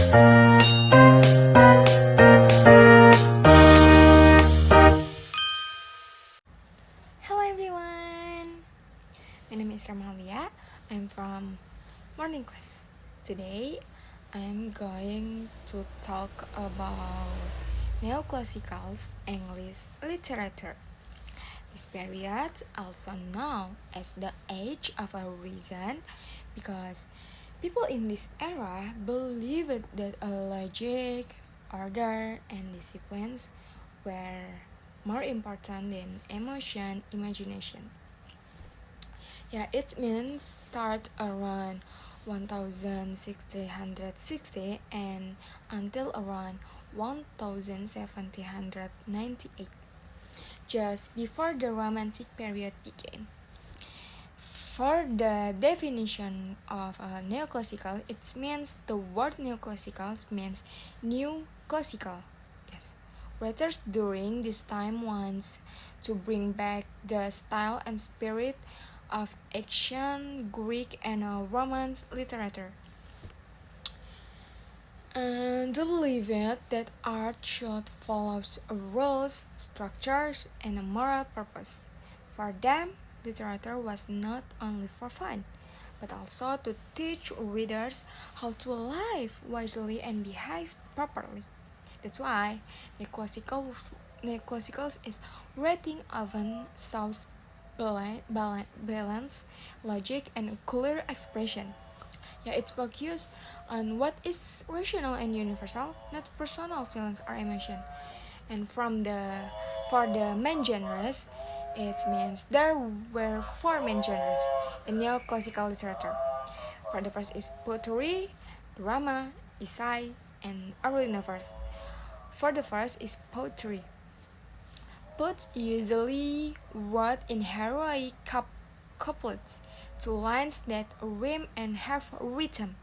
Hello everyone, my name is Rachma Aulia. I'm from morning class. Today I'm going to talk about Neoclassical's English literature. This period, also known as the Age of Reason, because people in this era believed that logic, order, and disciplines were more important than emotion, imagination. Yeah, it means start around 1660 and until around 1798, just before the Romantic period began. For the definition of neoclassical, it means the word neoclassical means new classical. Yes. Writers during this time wants to bring back the style and spirit of ancient Greek and Roman literature. And they believe it that art should follow rules, structures, and a moral purpose. For them, literature was not only for fun, but also to teach readers how to live wisely and behave properly. That's why neoclassicals is writing often shows balance, logic, and clear expression. Yeah, it's focused on what is rational and universal, not personal feelings or emotion. And for the main genres, it means there were four main genres in neoclassical literature. For the first is poetry, drama, essay, and early novels. For the first is poetry. Poets usually wrote in heroic couplets, two lines that rhyme and have rhythm.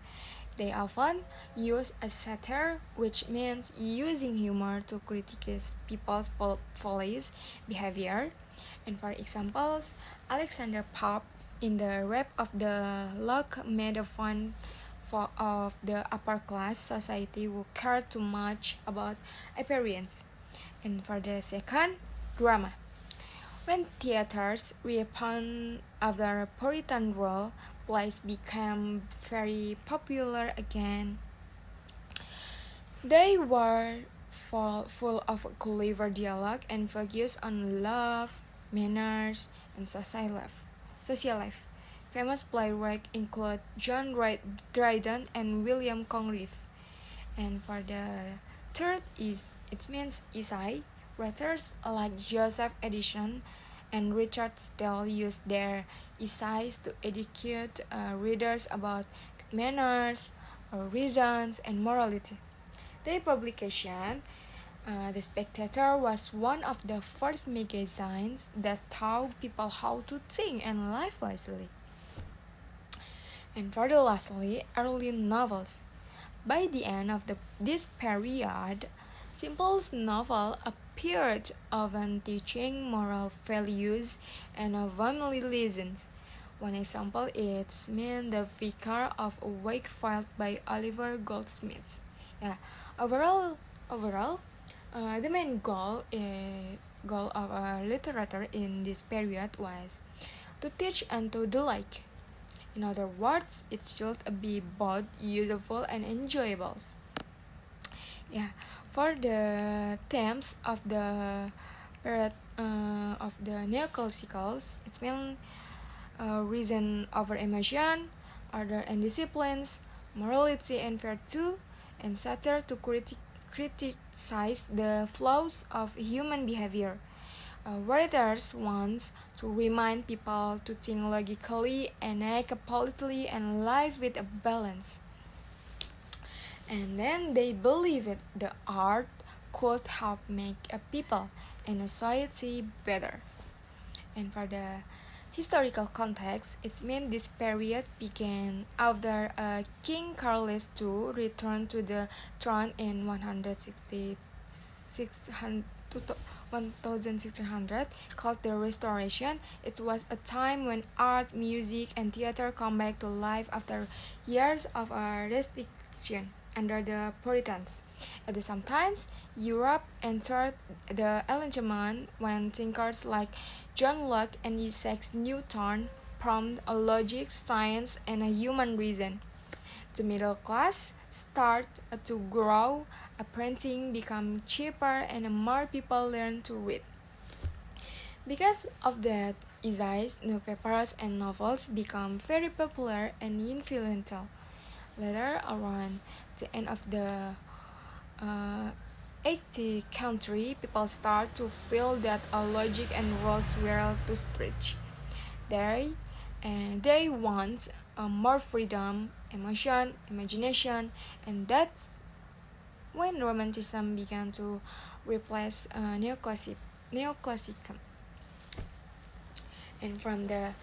They often use a satire, which means using humor to criticize people's follies, behavior. And for examples, Alexander Pope in the Rape of the Lock made fun of the upper class society who cared too much about appearance. And for the second, drama. When theaters reopened after Puritan rule, plays became very popular again. They were full of clever dialogue and focused on love, manners, and Social life. Famous playwrights include John Dryden and William Congreve. And for the third is it means essay. Writers like Joseph Edison and Richard Steele use their essays to educate readers about manners, reasons, and morality. Their publication, The Spectator, was one of the first magazines that taught people how to think and live wisely. And for the lastly, early novels. By the end of this period, Simple's novel appeared, often teaching moral values and family lessons. One example is *Mean the Vicar of Wakefield* by Oliver Goldsmith. Yeah, overall, the main goal of literature in this period was to teach and to delight. In other words, it should be both useful and enjoyable. Yeah, for the themes of the period of the neoclassicals, it's mean reason over emotion, order and disciplines, morality and virtue, and satire to criticize the flaws of human behavior. Writers want to remind people to think logically and act politely and live with a balance. And then they believe it, the art could help make a people and a society better. And for the historical context, it means this period began after King Carlos II returned to the throne in 1600, called the Restoration. It was a time when art, music, and theater come back to life after years of restriction. under the Puritans. At the same time, Europe entered the Enlightenment when thinkers like John Locke and Isaac Newton prompted a logic, science, and a human reason. The middle class started to grow, printing became cheaper, and more people learned to read. Because of that, essays, newspapers, and novels become very popular and influential. Later, around the end of the 80th century, people start to feel that a logic and rules were too strict. They they want more freedom, emotion, imagination, and that's when Romanticism began to replace Neoclassical. And from the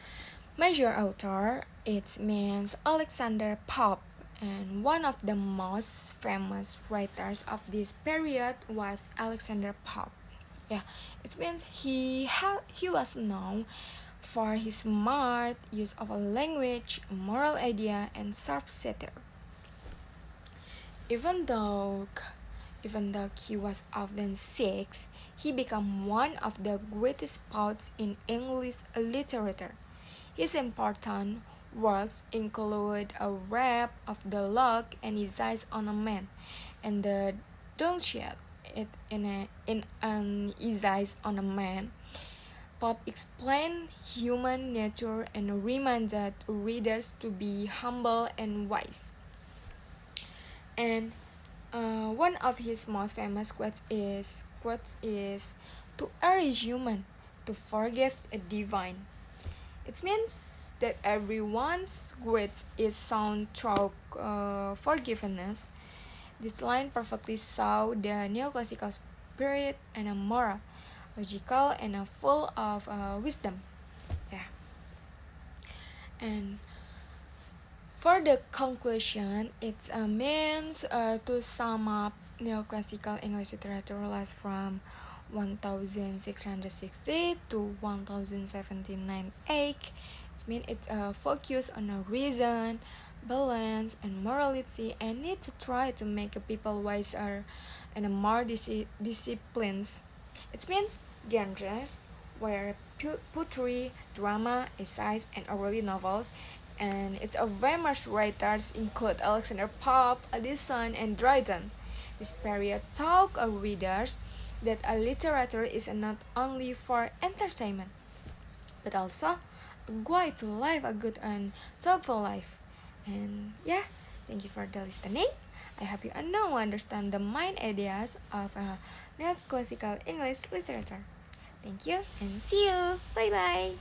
major author, it means Alexander Pope, and one of the most famous writers of this period was Alexander Pope. Yeah, it means he was known for his smart use of a language, moral idea, and sharp satire. Even though even though he was often sick, he became one of the greatest poets in English literature. His important works include a rap of the Lark and his eyes on a man, and the Dulciet in an his eyes on a man. Pope explained human nature and reminded readers to be humble and wise. And one of his most famous quotes is to err is human, to forgive a divine. It means that everyone's great is sound through forgiveness. This line perfectly saw the neoclassical spirit and a moral, logical and full of wisdom. Yeah. And for the conclusion, it means to sum up neoclassical English literature lasts from 1660 to 1798. It means it's a focus on a reason, balance, and morality, and need to try to make people wiser and more disciplined. It means genres where poetry, drama, essays, and early novels, and its famous writers include Alexander Pope, Addison, and Dryden. This period taught our readers that a literature is not only for entertainment, but also a guide to live a good and thoughtful life. And yeah, thank you for the listening. I hope you now understand the main ideas of neoclassical English literature. Thank you and see you. Bye bye.